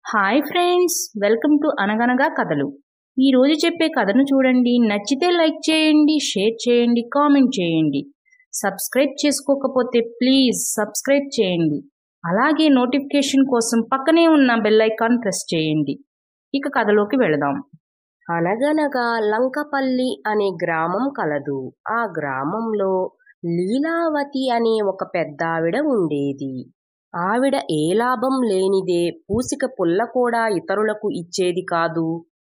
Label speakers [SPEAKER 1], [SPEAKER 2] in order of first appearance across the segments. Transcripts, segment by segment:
[SPEAKER 1] Hi friends, welcome to అనగనగా కథలు. ఈరోజు చెప్పే కథను చూడండి. నచ్చితే లైక్ చేయండి, షేర్ చేయండి, కామెంట్ చేయండి. సబ్స్క్రైబ్ చేసుకోకపోతే ప్లీజ్ సబ్స్క్రైబ్ చేయండి. అలాగే నోటిఫికేషన్ కోసం పక్కనే ఉన్న బెల్ ఐకాన్ ప్రెస్ చేయండి. ఇక కథలోకి వెళదాం.
[SPEAKER 2] అనగనగా లంకపల్లి అనే గ్రామం కలదు. ఆ గ్రామంలో లీలావతి అనే ఒక పెద్దావిడ ఉండేది. ఆవిడ ఏ లాభం లేనిదే పూసిక పుల్ల కూడా ఇతరులకు ఇచ్చేది కాదు,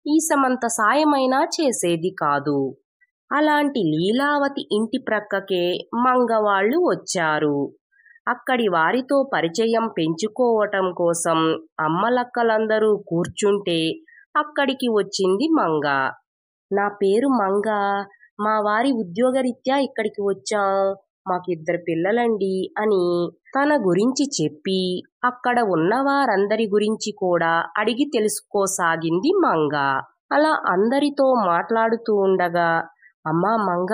[SPEAKER 2] ఈసమంత సాయమైనా చేసేది కాదు. అలాంటి లీలావతి ఇంటి ప్రక్కకే మంగవాళ్లు వచ్చారు. అక్కడి వారితో పరిచయం పెంచుకోవటం కోసం అమ్మలక్కలందరూ కూర్చుంటే అక్కడికి వచ్చింది మంగ. నా పేరు మంగ, మా వారి ఉద్యోగరీత్యా ఇక్కడికి వచ్చాం, మాకిద్దరు పిల్లలండి అని తన గురించి చెప్పి అక్కడ ఉన్నవారందరి గురించి కూడా అడిగి తెలుసుకోసాగింది మంగ. అలా అందరితో మాట్లాడుతూ ఉండగా, అమ్మా మంగ,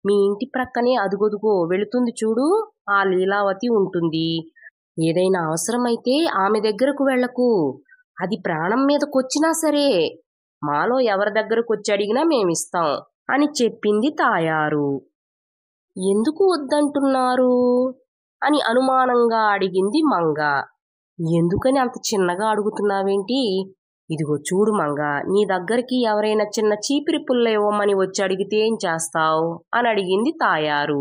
[SPEAKER 2] మీ ఇంటి ప్రక్కనే అదుగొదుగో వెళుతుంది చూడు, ఆ లీలావతి ఉంటుంది. ఏదైనా అవసరమైతే ఆమె దగ్గరకు వెళ్లకు, అది ప్రాణం మీదకొచ్చినా సరే మాలో ఎవరి దగ్గరకు వచ్చి అడిగినా మేమిస్తాం అని చెప్పింది తాయారు. ఎందుకు వద్దంటున్నారు అని అనుమానంగా అడిగింది మంగ. ఎందుకని అంత చిన్నగా అడుగుతున్నావేంటి? ఇదిగో చూడు మంగ, నీ దగ్గరికి ఎవరైనా చిన్న చీపిరి పుల్ల ఇవ్వమని వచ్చి అడిగితే ఏం చేస్తావు అని అడిగింది తాయారు.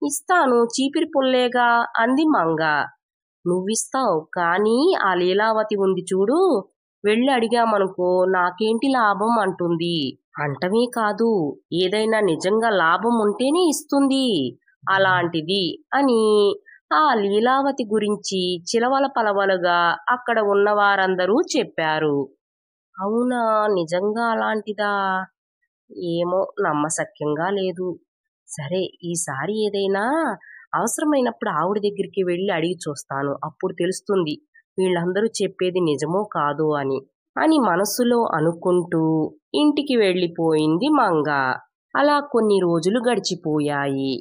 [SPEAKER 2] ఇస్తాను, చీపిరి పుల్లేగా అంది మంగ. నువ్విస్తావు, కానీ ఆ లీలావతి ఉంది చూడు, వెళ్ళి అడిగామనుకో నాకేంటి లాభం అంటుంది. అంటమే కాదు, ఏదైనా నిజంగా లాభం ఉంటేనే ఇస్తుంది. అలాంటిది అని ఆ లీలావతి గురించి చిలవల పలవలుగా అక్కడ ఉన్నవారందరూ చెప్పారు. అవునా, నిజంగా అలాంటిదా? ఏమో, నమ్మశక్యంగా లేదు. సరే, ఈసారి ఏదైనా అవసరమైనప్పుడు ఆవిడ దగ్గరికి వెళ్ళి అడిగి చూస్తాను, అప్పుడు తెలుస్తుంది వీళ్ళందరూ చెప్పేది నిజమో కాదో అని మనసులో అనుకుంటూ ఇంటికి వెళ్ళిపోయింది మంగ. అలా కొన్ని రోజులు గడిచిపోయాయి.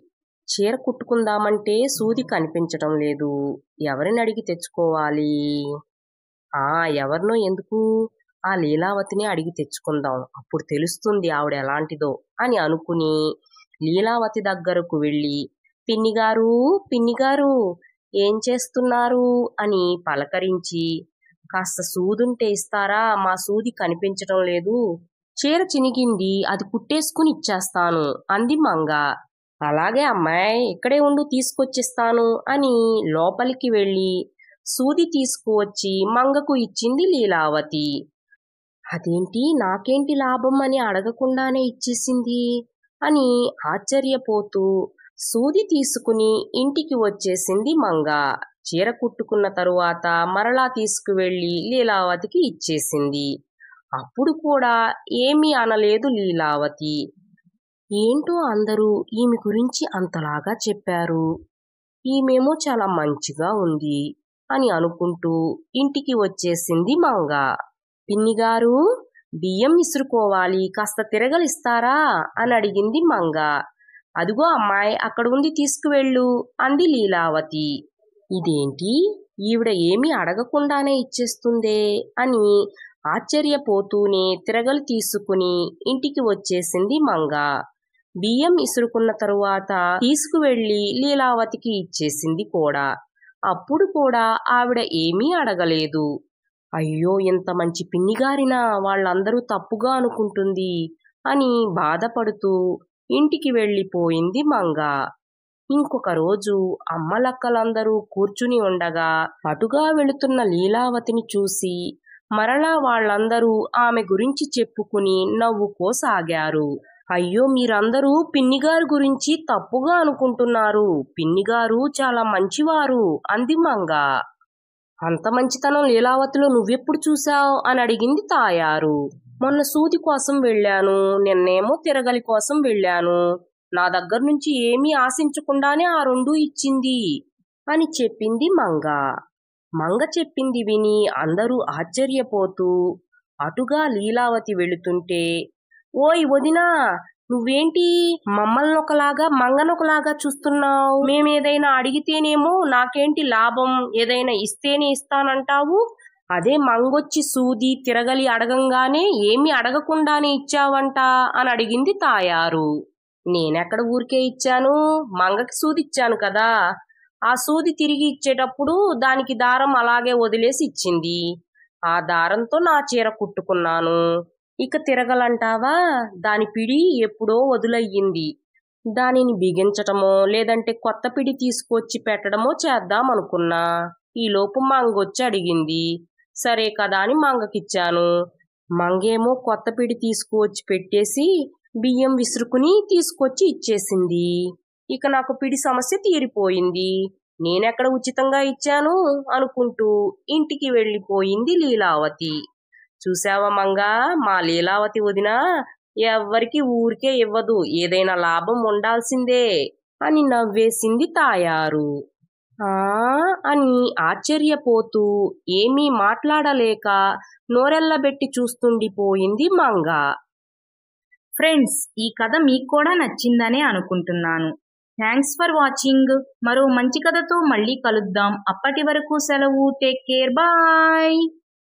[SPEAKER 2] చీర కుట్టుకుందామంటే సూది కనిపించటం లేదు, ఎవరిని అడిగి తెచ్చుకోవాలి? ఎవరినో ఎందుకు, ఆ లీలావతిని అడిగి తెచ్చుకుందాం, అప్పుడు తెలుస్తుంది ఆవిడ ఎలాంటిదో అని అనుకుని లీలావతి దగ్గరకు వెళ్ళి, పిన్నిగారు, పిన్నిగారు, ఏం చేస్తున్నారు అని పలకరించి, కాస్త సూదుంటే ఇస్తారా, మా సూది కనిపించటం లేదు, చీర చినిగింది, అది కుట్టేసుకుని ఇచ్చేస్తాను అంది మంగ. అలాగే అమ్మాయి, ఇక్కడే ఉండు, తీసుకొచ్చిస్తాను అని లోపలికి వెళ్ళి సూది తీసుకువచ్చి మంగకు ఇచ్చింది లీలావతి. అదేంటి, నాకేంటి లాభం అని అడగకుండానే ఇచ్చేసింది అని ఆశ్చర్యపోతూ సూది తీసుకుని ఇంటికి వచ్చేసింది మంగ. చీర కుట్టుకున్న తరువాత మరలా తీసుకువెళ్ళి లీలావతికి ఇచ్చేసింది. అప్పుడు కూడా ఏమీ అనలేదు లీలావతి. ఏంటో అందరూ ఈమె గురించి అంతలాగా చెప్పారు, ఈమెమో చాలా మంచిగా ఉంది అని అనుకుంటూ ఇంటికి వచ్చేసింది మంగ. పిన్నిగారు, బియ్యం ఇసురుకోవాలి, కాస్త తిరగలిస్తారా అని అడిగింది మంగ. అదిగో అమ్మాయి, అక్కడ ఉంది, తీసుకువెళ్ళు అంది లీలావతి. ఇదేంటి, ఈవిడ ఏమీ అడగకుండానే ఇచ్చేస్తుందే అని ఆశ్చర్యపోతూనే తిరగలు తీసుకుని ఇంటికి వచ్చేసింది మంగ. బియ్యం ఇసురుకున్న తరువాత తీసుకువెళ్ళి లీలావతికి ఇచ్చేసింది కూడా. అప్పుడు కూడా ఆవిడ ఏమీ అడగలేదు. అయ్యో, ఇంత మంచి పిన్నిగారినా వాళ్ళందరూ తప్పుగా అనుకుంటుంది అని బాధపడుతూ ఇంటికి వెళ్ళిపోయింది మంగ. ఇంకొక రోజు అమ్మలక్కలందరూ కూర్చుని ఉండగా అటుగా వెళుతున్న లీలావతిని చూసి మరలా వాళ్ళందరూ ఆమె గురించి చెప్పుకుని నవ్వుకోసాగారు. అయ్యో, మీరందరూ పిన్నిగారు గురించి తప్పుగా అనుకుంటున్నారు, పిన్నిగారు చాలా మంచివారు అంది మంగ. అంత మంచితనం లీలావతిలో నువ్వెప్పుడు చూశావు అని అడిగింది తాయారు. మొన్న సూది కోసం వెళ్ళాను, నిన్నేమో తిరగలి కోసం వెళ్ళాను, నా దగ్గర నుంచి ఏమీ ఆశించకుండానే ఆ రెండూ ఇచ్చింది అని చెప్పింది మంగ. మంగ చెప్పింది విని అందరూ ఆశ్చర్యపోతూ అటుగా లీలావతి వెళుతుంటే, ఓయ్ వదినా, నువ్వేంటి మమ్మల్ని ఒకలాగా మంగనొకలాగా చూస్తున్నావు? మేమేదైనా అడిగితేనేమో నాకేంటి లాభం, ఏదైనా ఇస్తేనే ఇస్తానంటావు, అదే మంగొచ్చి సూది తిరగలి అడగంగానే ఏమీ అడగకుండానే ఇచ్చావంట అని అడిగింది తాయారు. నేనెక్కడ ఊరికే ఇచ్చాను, మంగకి సూది ఇచ్చాను కదా. ఆ సూది తిరిగి ఇచ్చేటప్పుడు దానికి దారం అలాగే వదిలేసి ఇచ్చింది. ఆ దారంతో నా చీర కుట్టుకున్నాను. ఇక తిరగలంటావా, దాని పిడి ఎప్పుడో వదులయ్యింది. దానిని బిగించటమో లేదంటే కొత్త పిడి తీసుకొచ్చి పెట్టడమో చేద్దామనుకున్నా. ఈలోపు మంగొచ్చి అడిగింది. సరే కదా అని మంగకిచ్చాను. మంగేమో కొత్త పిడి తీసుకువచ్చి పెట్టేసి బియ్యం విసురుకుని తీసుకొచ్చి ఇచ్చేసింది. ఇక నాకు పిడి సమస్య తీరిపోయింది. నేనెక్కడ ఉచితంగా ఇచ్చాను అనుకుంటూ ఇంటికి వెళ్ళిపోయింది లీలావతి. చూశావా మంగా, మా లీలావతి వదిన ఎవ్వరికి ఊరికే ఇవ్వదు, ఏదైనా లాభం ఉండాల్సిందే అని నవ్వేసింది తాయారు. ఆ అని ఆశ్చర్యపోతూ ఏమీ మాట్లాడలేక నోరెల్లబెట్టి చూస్తుండిపోయింది మంగ.
[SPEAKER 1] ఫ్రెండ్స్, ఈ కథ మీకు కూడా నచ్చిందనే అనుకుంటున్నాను. Thanks for watching. మరో మంచి కథతో మళ్ళీ కలుద్దాం. అప్పటి వరకు సెలవు. Take care. బాయ్.